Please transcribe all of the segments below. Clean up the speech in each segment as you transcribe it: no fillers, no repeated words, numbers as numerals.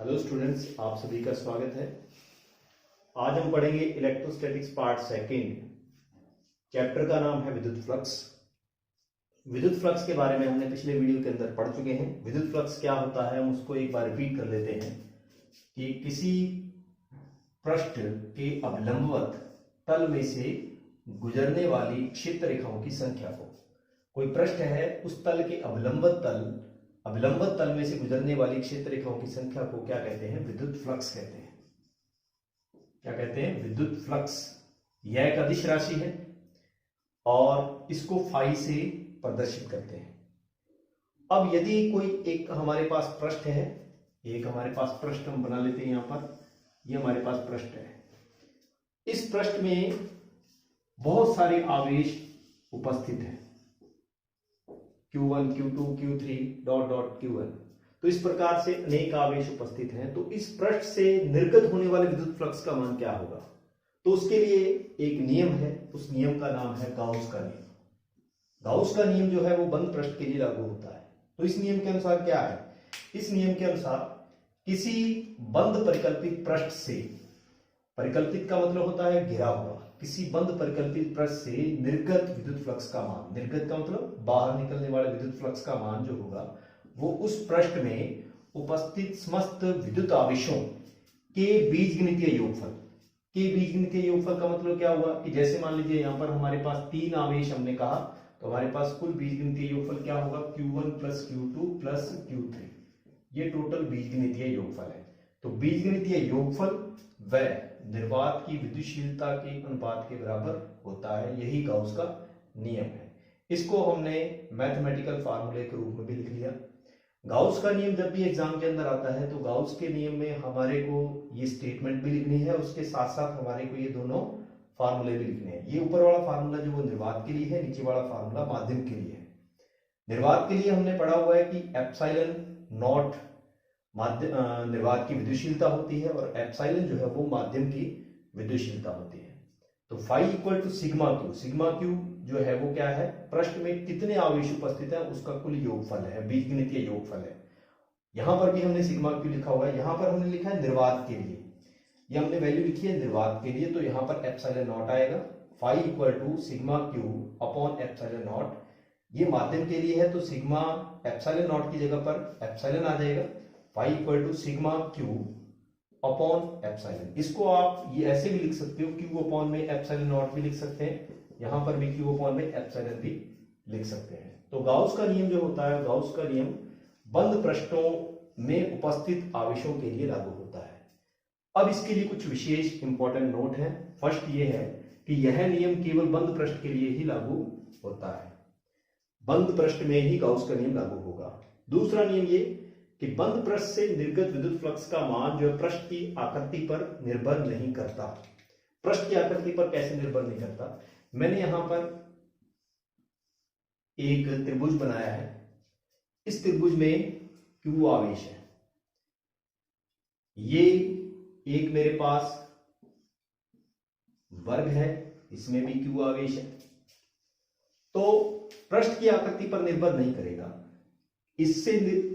Hello students, आप सभी का स्वागत है। आज हम पढ़ेंगे इलेक्ट्रोस्टैटिक्स पार्ट सेकंड। चैप्टर का नाम है विद्युत फ्लक्स। विद्युत फ्लक्स के बारे में हमने पिछले वीडियो के अंदर पढ़ चुके हैं। विद्युत फ्लक्स क्या होता है हम उसको एक बार रिपीट कर लेते हैं कि किसी पृष्ठ के अभिलंबवत तल में से गुजरने वाली क्षेत्र रेखाओं की संख्या को, कोई पृष्ठ है उस तल के अभिलंबवत तल में से गुजरने वाली क्षेत्र रेखाओं की संख्या को क्या कहते हैं? विद्युत फ्लक्स कहते हैं। क्या कहते हैं? विद्युत फ्लक्स। यह एक अदिश राशि है और इसको फाई से प्रदर्शित करते हैं। अब यदि कोई एक हमारे पास पृष्ठ है, एक हमारे पास पृष्ठ हम बना लेते हैं। यहां पर ये हमारे पास पृष्ठ है। इस पृष्ठ में बहुत सारे आवेश उपस्थित हैं, Q1, Q2, Q3 dot dot Qn। तो इस प्रकार से अनेक आवेश उपस्थित हैं। तो इस पृष्ठ से निर्गत होने वाले विद्युत फ्लक्स का मान क्या होगा? तो उसके लिए एक नियम है, उस नियम का नाम है गाउस का नियम। गाउस का नियम जो है वो बंद पृष्ठ के लिए लागू होता है। तो इस नियम के अनुसार क्या है? इस नियम के अनुसार किसी बंद परिकल्पित पृष्ठ से, परिकल्पित का मतलब होता है घिरा हुआ, किसी बंद परिकल्पित पृष्ठ से निर्गत विद्युत फ्लक्स का मान, निर्गत का मतलब बाहर निकलने वाले विद्युत फ्लक्स का मान जो होगा वो उस पृष्ठ में उपस्थित समस्त विद्युत आवेशों के बीजगणितीय योगफल, के बीजगणितीय योगफल का मतलब क्या हुआ कि जैसे मान लीजिए यहां पर हमारे पास 3 आवेश हमने कहा, तो हमारे पास कुल बीजगणितीय योगफल क्या होगा? Q1 plus Q2 plus Q3। ये टोटल बीजगणितीय योगफल है। तो बीजगणितीय योगफल व निर्वात की विद्युतशीलता के अनुपात के बराबर होता है। यही गाउस का नियम है। इसको हमने मैथमेटिकल फार्मूले के रूप में भी लिख लिया। गाउस का नियम जब भी एग्जाम के अंदर आता है तो गाउस के नियम में हमारे को ये स्टेटमेंट भी लिखनी है, उसके साथ साथ हमारे को ये दोनों फार्मूले भी लिखने हैं। ये ऊपर वाला फार्मूला जो वो निर्वात के लिए है, नीचे वाला फार्मूला माध्यम के लिए है। निर्वात के लिए हमने पढ़ा हुआ है कि एप्सिलॉन नॉट निर्वात की विद्युतशीलता होती है और एप्सिलॉन जो है वो माध्यम की विद्युतशीलता होती है। तो phi equal to sigma Q. Sigma Q जो है वो क्या है? पृष्ठ में कितने आवेश उपस्थित है उसका कुल योगफल है, बीजगणितीय योगफल है। यहां पर भी हमने सिग्मा क्यू लिखा हुआ है। यहां पर हमने लिखा है निर्वात के लिए, ये हमने वैल्यू लिखी है निर्वात के लिए, तो यहां पर एप्सिलॉन नॉट आएगा। Phi equal to sigma Q upon epsilon naught. ये माध्यम के लिए है तो सिग्मा एप्सिलॉन नॉट की जगह पर एप्सिलॉन आ जाएगा। Phi equal to sigma Q upon epsilon. इसको आप ये ऐसे भी लिख सकते हो, क्यू अपॉन में एप्सिलॉन नॉट भी लिख सकते हैं, यहां पर भी क्यू अपॉन में एप्सिलॉन भी लिख सकते हैं। तो गाउस का नियम जो होता है, गाउस का नियम बंद पृष्ठों में उपस्थित आवेशों के लिए लागू होता है। अब इसके लिए कुछ विशेष इंपॉर्टेंट नोट है। फर्स्ट ये है कि यह नियम केवल बंद पृष्ठ के लिए ही लागू होता है, बंद पृष्ठ में ही गाउस का नियम लागू होगा। दूसरा नियम ये कि बंद पृष्ठ से निर्गत विद्युत फ्लक्स का मान जो है पृष्ठ की आकृति पर निर्भर नहीं करता। पृष्ठ की आकृति पर कैसे निर्भर नहीं करता? मैंने यहां पर एक त्रिभुज बनाया है। इस त्रिभुज में Q आवेश है। ये एक मेरे पास वर्ग है, इसमें भी Q आवेश है। तो पृष्ठ की आकृति पर निर्भर नहीं करेगा। इससे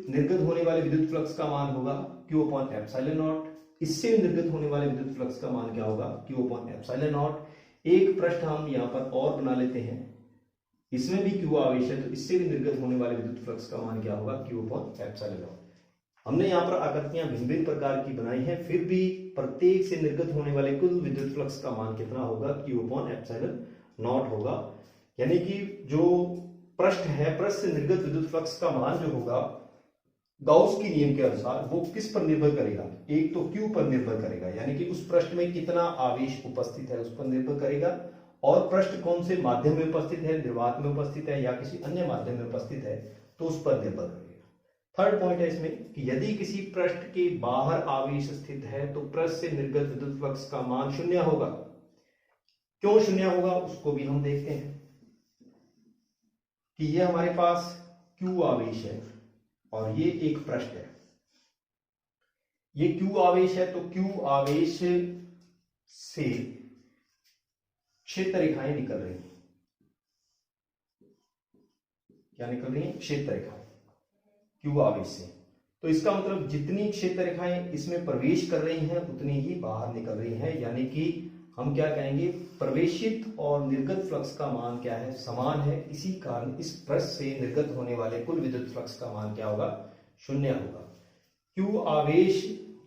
निर्गत होने वाले विद्युत फ्लक्स का मान होगा Q अपॉन एप्सिलॉन नॉट। इससे निर्गत होने वाले विद्युत फ्लक्स का मान क्या होगा? Q upon epsilon not. एक पृष्ठ हम यहां पर और बना लेते हैं, इसमें भी Q आवेश है, तो इससे भी निर्गत होने वाले विद्युत फ्लक्स का मान क्या होगा? Q upon epsilon not. हमने यहाँ पर आकृतियां भिन्न भिन्न प्रकार की बनाई हैं, फिर भी प्रत्येक से निर्गत होने वाले कुल विद्युत फ्लक्स का मान कितना होगा? Q अपॉन एप्सिलॉन नॉट होगा। यानी कि जो पृष्ठ है, पृष्ठ से निर्गत विद्युत फ्लक्स का मान जो होगा गाउस के नियम के अनुसार वो किस पर निर्भर करेगा? एक तो Q पर निर्भर करेगा, यानी कि उस पृष्ठ में कितना आवेश उपस्थित है उस पर निर्भर करेगा, और पृष्ठ कौन से माध्यम में उपस्थित है, निर्वात में उपस्थित है या किसी अन्य माध्यम में उपस्थित है, तो उस पर निर्भर करेगा। थर्ड पॉइंट है इसमें कि यदि किसी पृष्ठ के बाहर आवेश स्थित है तो पृष्ठ से निर्गत विद्युत फ्लक्स का मान शून्य होगा। क्यों शून्य होगा उसको भी हम देखते हैं कि ये हमारे पास Q आवेश है और ये एक पृष्ठ है। ये Q आवेश है तो Q आवेश से क्षेत्र रेखाएं निकल रही हैं। क्या निकल रही है? क्षेत्र रेखाएं Q आवेश से। तो इसका मतलब जितनी क्षेत्र रेखाएं इसमें प्रवेश कर रही हैं उतनी ही बाहर निकल रही हैं, यानी कि हम क्या कहेंगे, प्रवेशित और निर्गत फ्लक्स का मान क्या है, समान है। इसी कारण इस पृष्ठ से निर्गत होने वाले कुल विद्युत फ्लक्स का मान क्या होगा, शून्य होगा। क्यू आवेश,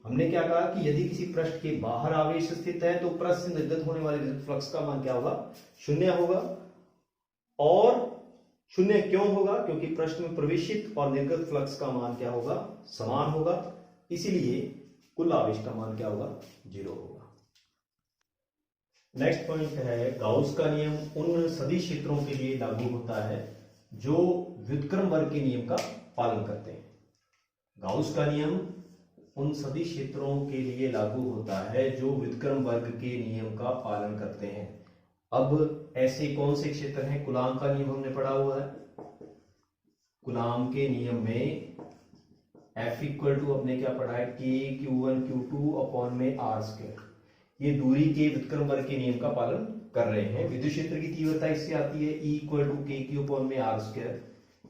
हमने क्या कहा कि यदि किसी पृष्ठ के बाहर आवेश स्थित है तो पृष्ठ से निर्गत होने वाले विद्युत फ्लक्स का मान क्या होगा, शून्य होगा। और शून्य क्यों होगा, क्योंकि पृष्ठ में प्रवेशित और निर्गत फ्लक्स का मान क्या होगा, समान होगा, इसीलिए कुल आवेश का मान क्या होगा, 0 होगा। नेक्स्ट पॉइंट है गाउस का नियम उन सदी क्षेत्रों के लिए लागू होता है जो व्युत्क्रम वर्ग के नियम का पालन करते हैं। गाउस का नियम उन सदी क्षेत्रों के लिए लागू होता है जो व्युत्क्रम वर्ग के नियम का पालन करते हैं। अब ऐसे कौन से क्षेत्र हैं, कूलाम का नियम हमने पढ़ा हुआ है। कूलाम के नियम में F इक्वल टू, अपने क्या पढ़ा है, Q1 Q2 अपॉन में R²। ये दूरी के व्युत्क्रम वर्ग के नियम का पालन कर रहे हैं। विद्युत क्षेत्र की तीव्रता इससे आती है E equal to KQ upon में R²।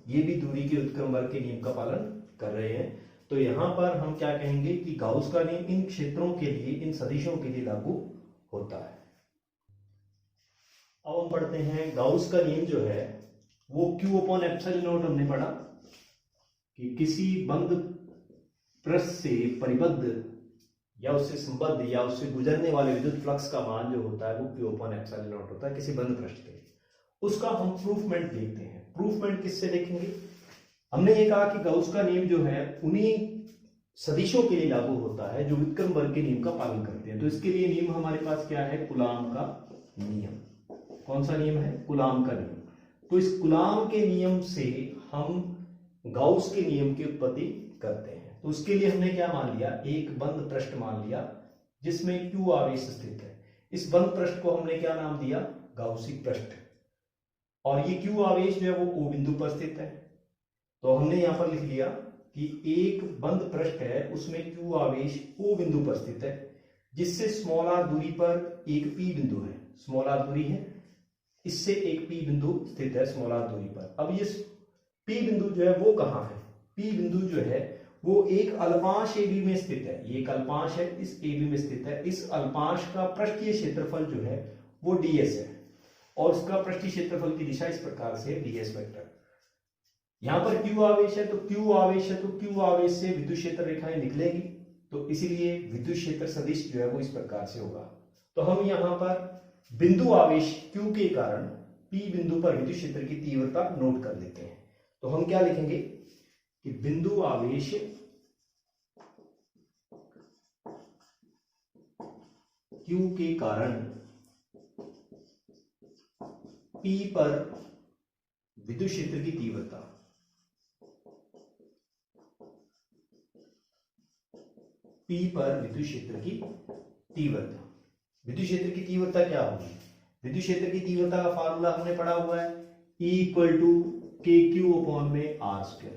ये भी दूरी के व्युत्क्रम वर्ग के नियम का पालन कर रहे हैं। तो यहां पर हम क्या कहेंगे कि गाउस का नियम इन क्षेत्रों के लिए, इन सदिशों के लिए लागू होता है। अब हम पढ़ते हैं गाउस का नियम जो है वो Q अपॉन एप्सिलॉन नॉट, हमने पढ़ा कि किसी बंद पृष्ठ से परिबद्ध या उससे संबद्ध या उससे गुजरने वाले विद्युत फ्लक्स का मान जो होता है वो Q अपॉन एप्सिलॉन नॉट होता है किसी बंद पृष्ठ के। उसका हम प्रूफमेंट देखते हैं। प्रूफमेंट किससे देखेंगे, हमने ये कहा कि गाउस का नियम जो है उन्हीं सदिशों के लिए लागू होता है जो व्युत्क्रम वर्ग के नियम का पालन करते हैं। तो इसके लिए नियम हमारे पास क्या है, कूलाम का नियम। कौन सा नियम है, कूलाम का नियम। तो इस कूलाम के नियम से हम गाउस के नियम की उत्पत्ति करते हैं। तो उसके लिए हमने क्या मान लिया, एक बंद पृष्ठ मान लिया जिसमें Q आवेश स्थित है। इस बंद पृष्ठ को हमने क्या नाम दिया, गाउसी पृष्ठ। और ये Q आवेश जो है वो O बिंदु पर स्थित है। तो हमने यहां पर लिख लिया कि एक बंद पृष्ठ है, उसमें Q आवेश O बिंदु पर स्थित है, जिससे स्मॉल r दूरी पर एक P बिंदु है। स्मॉल r दूरी है, इससे एक P बिंदु स्थित है स्मॉल r दूरी पर। अब ये P बिंदु जो है वो कहां है, P बिंदु जो है वो एक अल्पांश AB में स्थित है। ये एक अल्पांश है, इस AB में स्थित है। इस अल्पांश का पृष्ठीय क्षेत्रफल जो है वो ds है और उसका पृष्ठीय क्षेत्रफल की दिशा इस प्रकार से ds वेक्टर। यहां पर Q आवेश है तो Q आवेश है तो Q आवेश से विद्युत क्षेत्र रेखाएं निकलेगी, तो इसीलिए विद्युत क्षेत्र सदिश जो है वो इस प्रकार से होगा। तो हम यहां पर बिंदु आवेश Q के कारण P बिंदु पर विद्युत क्षेत्र की तीव्रता नोट कर लेते हैं। तो हम क्या लिखेंगे कि बिंदु आवेश Q के कारण P पर विद्युत क्षेत्र की तीव्रता, P पर विद्युत क्षेत्र की तीव्रता। विद्युत क्षेत्र की तीव्रता क्या होगी, विद्युत क्षेत्र की तीव्रता का फार्मूला हमने पढ़ा हुआ है E equal to KQ upon में R²।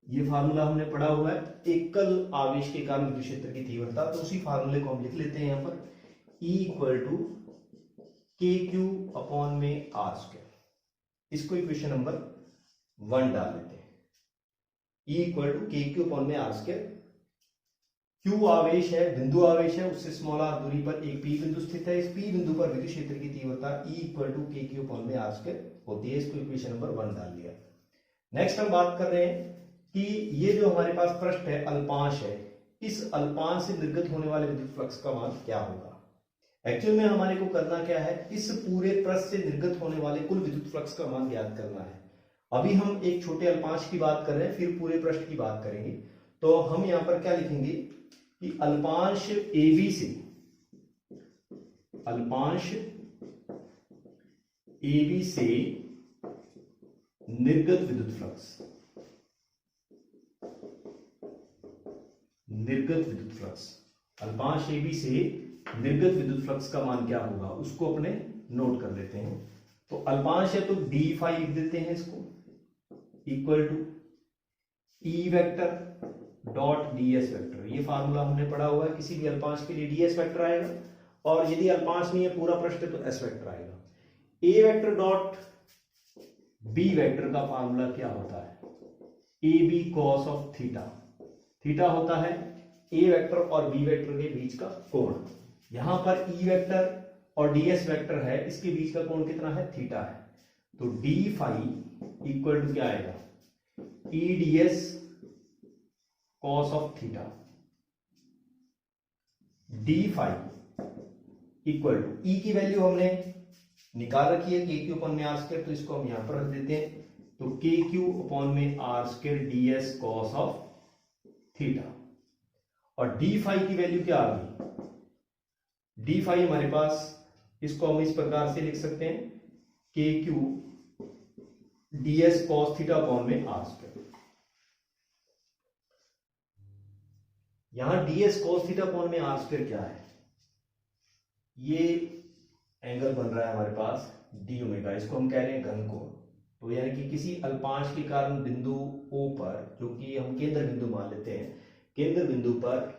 ये फार्मूला हमने पढ़ा हुआ है, एकल आवेश के कारण विद्युत क्षेत्र की तीव्रता। तो उसी फार्मूले को हम लिख लेते हैं यहाँ पर, E equal to KQ upon में R²। इसको इक्वेशन नंबर 1 डाल लेते हैं। E equal to KQ upon में R²। Q आवेश है, बिंदु आवेश है, उससे स्मॉल r दूरी पर एक P बिंदु स्थित है। इस P बिंदु पर विद्युत क्षेत्र की तीव्रता E equal to KQ upon में R² होती है। इसको इक्वेशन नंबर 1 डाल दिया। नेक्स्ट हम बात कर रहे हैं कि ये जो हमारे पास पृष्ठ है अल्पांश है, इस अल्पांश से निर्गत होने वाले विद्युत फ्लक्स का मान क्या होगा। एक्चुअल में हमारे को करना क्या है, इस पूरे पृष्ठ से निर्गत होने वाले कुल विद्युत फ्लक्स का मान ज्ञात करना है। अभी हम एक छोटे अल्पांश की बात कर रहे हैं, फिर पूरे पृष्ठ की बात करेंगे। तो हम यहाँ पर क्या लिखेंगे कि अल्पांश AB से, अल्पांश AB से निर्गत विद्युत फ्लक्स, निर्गत विद्युत फ्लक्स, अल्पांश AB से निर्गत विद्युत फ्लक्स का मान क्या होगा उसको अपने नोट कर लेते हैं। तो अल्पांश है तो d फाई लिख देते हैं इसको, equal to E vector dot ds vector. ये फार्मूला हमने पढ़ा हुआ है, किसी भी अल्पांश के लिए ds वेक्टर आएगा, और यदि अल्पांश नहीं है पूरा पृष्ठ तो s वेक्टर आएगा। A vector dot B vector का फार्मूला क्या होता है, AB cos of theta. Theta होता है ए वेक्टर और बी वेक्टर के बीच का कोण। यहां पर ई वेक्टर और डीएस वेक्टर है, इसके बीच का कोण कितना है, थीटा है। तो डी फाई इक्वल टू क्या आएगा, E DS cos of theta. D phi equal to, E की वैल्यू हमने निकाल रखी है के क्यू अपॉन में आर स्क्वायर, तो इसको हम यहां पर रख देते हैं। तो के क्यू अपॉन में R square DS cos of theta. और डी फाई की वैल्यू क्या आ गई, डी फाई हमारे पास, इसको हम इस प्रकार से लिख सकते हैं के Q DS cos theta upon में आर स्क्वायर। यहां डीएस कॉस थीटा अपॉन में आर स्क्वायर क्या है, ये एंगल बन रहा है हमारे पास डी ओमेगा, इसको हम कह रहे हैं घन कोण। तो यानी कि किसी अल्पांश के कारण बिंदु ओ पर, जो कि हम केंद्र बिंदु मान लेते हैं, केंद्र बिंदु पर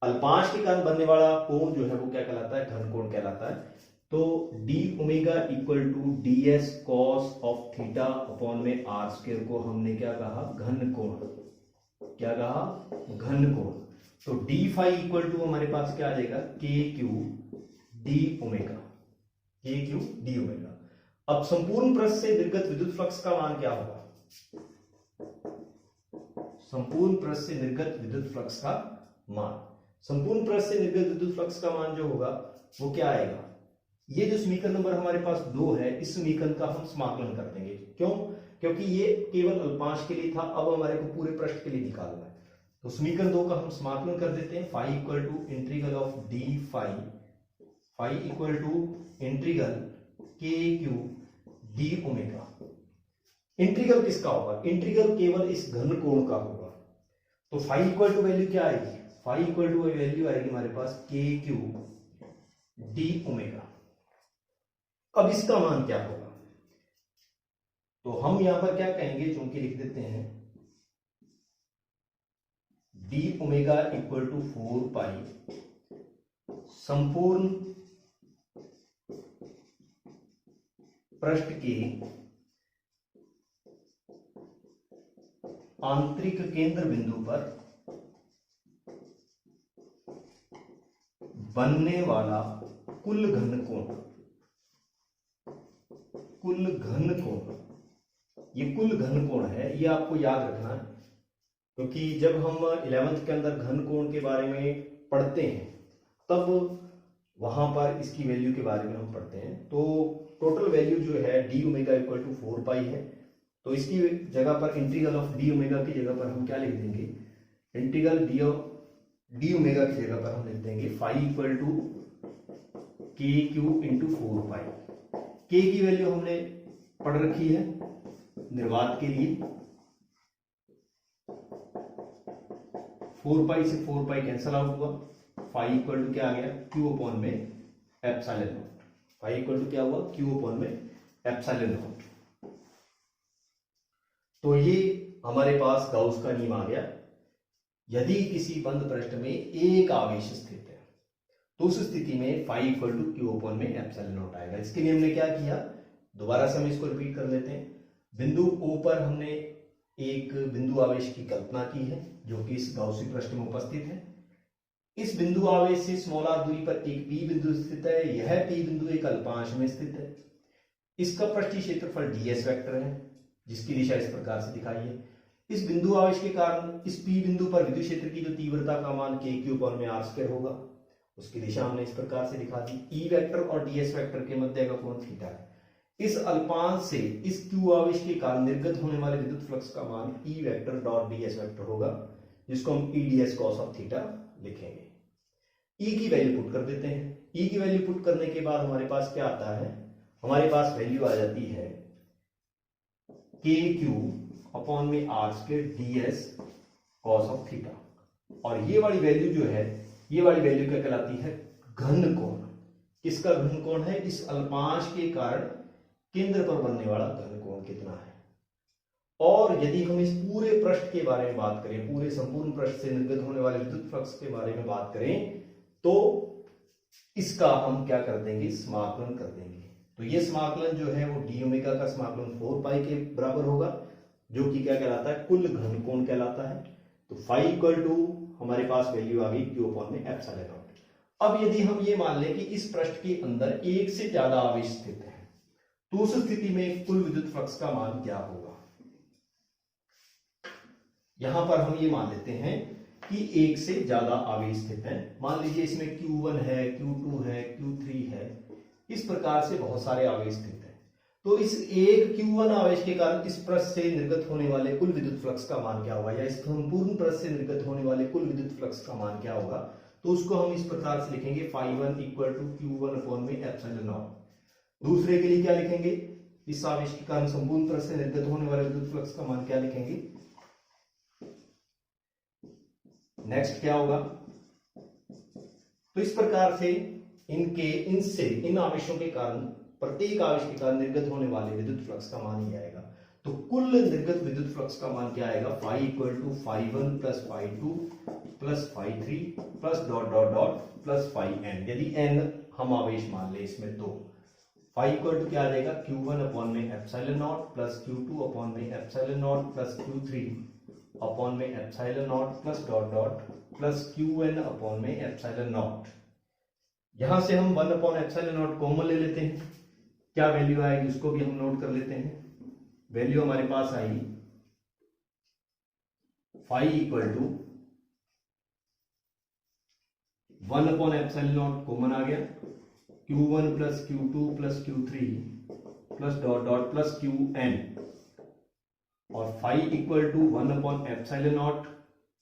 अल्पांश के कारण बनने वाला कोण जो है वो क्या कहलाता है, घन कोण कहलाता है। तो D omega equal to D S cos of theta upon में आर स्क्वायर को हमने क्या कहा, घन कोण। क्या कहा, घन कोण। तो डी फाई इक्वल टू हमारे पास क्या आ जाएगा, के क्यू डी ओमेगा, के क्यू डी ओमेगा। अब संपूर्ण पृष्ठ से निर्गत विद्युत फ्लक्स का मान क्या होगा, संपूर्ण पृष्ठ से निर्गत विद्युत फ्लक्स का मान, संपूर्ण पृष्ठ से निर्गत विद्युत फ्लक्स का मान जो होगा वो क्या आएगा, ये जो समीकरण नंबर हमारे पास 2 है, इस समीकरण का हम समाकलन कर देंगे। क्यों, क्योंकि ये केवल अल्पांश के लिए था, अब हमारे को पूरे पृष्ठ के लिए निकालना है। तो समीकरण 2 का हम समाकलन कर देते हैं। Phi equal to integral of D phi, phi equal to integral K Q D omega. Integral किसका होगा, इंटीग्रल केवल इस घन कोण का होगा। तो फाई इक्वल टू वैल्यू क्या आएगी, फाई इक्वल टू वैल्यू आएगी हमारे पास के क्यू डी ओमेगा। अब इसका मान क्या होगा, तो हम यहां पर क्या कहेंगे, चूंकि लिख देते हैं डी ओमेगा इक्वल टू 4 पाई संपूर्ण पृष्ठ के आंतरिक केंद्र बिंदु पर बनने वाला कुल घन कोण, कुल घन कोण, ये कुल घन कोण है, ये आपको याद रखना है, क्योंकि जब हम 11th के अंदर घन कोण के बारे में पढ़ते हैं तब वहां पर इसकी वैल्यू के बारे में हम पढ़ते हैं। तो टोटल वैल्यू जो है डी ओमेगा इक्वल टू 4 पाई है, तो इसकी जगह पर इंटीग्रल ऑफ डी ओमेगा की जगह पर हम क्या लिख देंगे, इंटीग्रल डी ओमेगा की जगह पर हम लिख देंगे फाई इक्वल टू के क्यू इंटू 4 पाई। के की वैल्यू हमने पढ़ रखी है निर्वात के लिए, 4 पाई से 4 पाई कैंसल आउट हुआ, फाई इक्वल टू क्या आ गया, क्यू अपॉन में epsilon naught. Phi equal to क्या हुआ, क्यू अपॉन में एप्सिलॉन नॉट। तो ये हमारे पास गाउस का नियम आ गया। यदि किसी बंद पृष्ठ में एक आवेश स्थित है तो उस स्थिति में phi equal to Q upon में एप्सिलॉन नॉट आएगा। इसके लिए हमने क्या किया, दोबारा से हम इसको रिपीट कर लेते हैं। बिंदु O पर हमने एक बिंदु आवेश की कल्पना की है जो कि इस गाउसी पृष्ठ में उपस्थित है। इस बिंदु आवेश से स्मॉल r दूरी पर एक P बिंदु स्थित है, यह P बिंदु एक अल्पांश में स्थित है। इसका पृष्ठीय क्षेत्रफल ds वेक्टर है जिसकी दिशा इस प्रकार से दिखाई है। इस बिंदु आवेश के कारण इस P बिंदु पर विद्युत क्षेत्र की जो तीव्रता का मान k क्यू अपॉन में r स्क्वायर होगा, उसकी दिशा हमने इस प्रकार से दिखा दी। E वेक्टर और ds वेक्टर के मध्य का कोण थीटा है। इस अल्पांश से इस q आवेश के कारण निर्गत होने वाले विद्युत फ्लक्स का मान E vector dot ds vector होगा, जिसको हम E ds cos of theta लिखेंगे। E की वैल्यू पुट कर देते हैं। E की वैल्यू पुट करने के बाद हमारे पास क्या आता है, हमारे पास वैल्यू आ जाती है के क्यू अपॉन में R square ds cos of theta. और ये वाली वैल्यू जो है, ये वाली वैल्यू क्या कहलाती है, घन कोण। किसका घन कोण है, इस अल्पांश के कारण केंद्र पर बनने वाला घन कोण कितना है। और यदि हम इस पूरे पृष्ठ के बारे में बात करें, पूरे संपूर्ण पृष्ठ से निर्गत होने वाले विद्युत फ्लक्स के बारे में बात करें, तो इसका हम क्या कर देंगे, समाकलन कर देंगे। तो ये समाकलन जो है वो डी ओमेगा का समाकलन 4 पाई के बराबर होगा, जो कि क्या कहलाता है, कुल घन कोण कहलाता है। तो फाई इक्वल टू हमारे पास वैल्यू आ गई Q अपॉन में एप्सिलॉन नॉट। अब यदि हम ये मान लें कि इस पृष्ठ के अंदर एक से ज्यादा आवेश स्थित है, तो उस स्थिति में कुल विद्युत फ्लक्स का मान क्या होगा। यहां पर हम ये मान लेते हैं कि एक से ज्यादा आवेश स्थित है। मान लीजिए इसमें Q1 है, Q2 है, Q3 है, इस प्रकार से बहुत सारे आवेश स्थित हैं। तो इस एक Q1 आवेश के कारण इस पृष्ठ से निर्गत होने वाले कुल विद्युत फ्लक्स का मान क्या होगा, या इस संपूर्ण पृष्ठ से निर्गत होने वाले कुल विद्युत फ्लक्स का मान क्या होगा। तो उसको हम इस प्रकार से लिखेंगे φ1 इक्वल टू Q1 अपॉन में एप्सिलॉन नॉट। दूसरे के लिए क्या लिखेंगे, इस आवेश के कारण संपूर्ण पृष्ठ से निर्गत होने वाले विद्युत फ्लक्स का मान क्या लिखेंगे। नेक्स्ट क्या होगा, तो इस प्रकार से इन आवेशों के कारण, प्रत्येक आवेश के कारण निर्गत होने वाले विद्युत फ्लक्स का मान ही आएगा। तो कुल निर्गत विद्युत फ्लक्स का मान क्या आएगा, phi equal to φ1 plus φ2 plus φ3 plus dot dot dot plus φn। यदि n हम आवेश मान ले इसमें, तो फाई इक्वल टू क्या आ जाएगा, Q1 अपॉन में epsilon naught plus Q2 upon में epsilon naught plus Q3 upon में epsilon naught plus dot dot plus Qn upon में एप्सिलॉन नॉट। यहां से हम 1 अपॉन एप्सिलॉन नॉट कॉमन ले लेते हैं, क्या वैल्यू आएगी उसको भी हम नोट कर लेते हैं। वैल्यू हमारे पास आई phi equal to 1 upon epsilon naught common आ गया, Q1 plus Q2 plus Q3 plus dot dot plus Qn, और phi equal to 1 upon epsilon naught,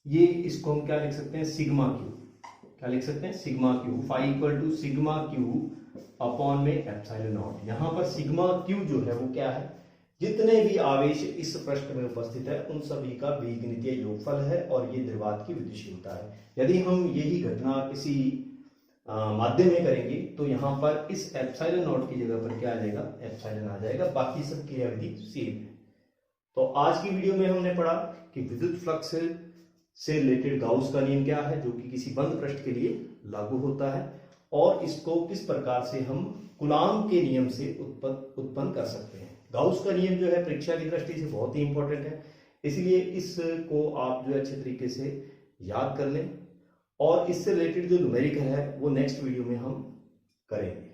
ये इसको हम क्या लिख सकते हैं, सिग्मा क्यू। क्या लिख सकते हैं, sigma Q. Phi equal to sigma Q upon में एप्सिलॉन नॉट। यहां पर सिग्मा क्यू जो है वो क्या है, जितने भी आवेश इस पृष्ठ में उपस्थित है उन सभी का बीजगणितीय योगफल है, और ये निर्वात की विद्युशीलता है। यदि हम यही घटना किसी माध्यम में करेंगे तो यहां पर इस एप्सिलॉन नॉट की जगह पर क्या आ जाएगा, एप्सिलॉन आ जाएगा। बाकी सब क्रियाविधि सेम है। तो आज की वीडियो में हमने पढ़ा कि विद्युत फ्लक्स से रिलेटेड गाउस का नियम क्या है, जो कि किसी बंद पृष्ठ के लिए लागू होता है, और इसको किस प्रकार से हम कूलॉम के नियम से उत्पन्न कर सकते हैं। गाउस का नियम जो है परीक्षा की दृष्टि से बहुत ही इंपॉर्टेंट है, इसलिए इसको आप जो है अच्छे तरीके से याद कर लें, और इससे रिलेटेड जो न्यूमेरिकल है वो नेक्स्ट वीडियो में हम करेंगे।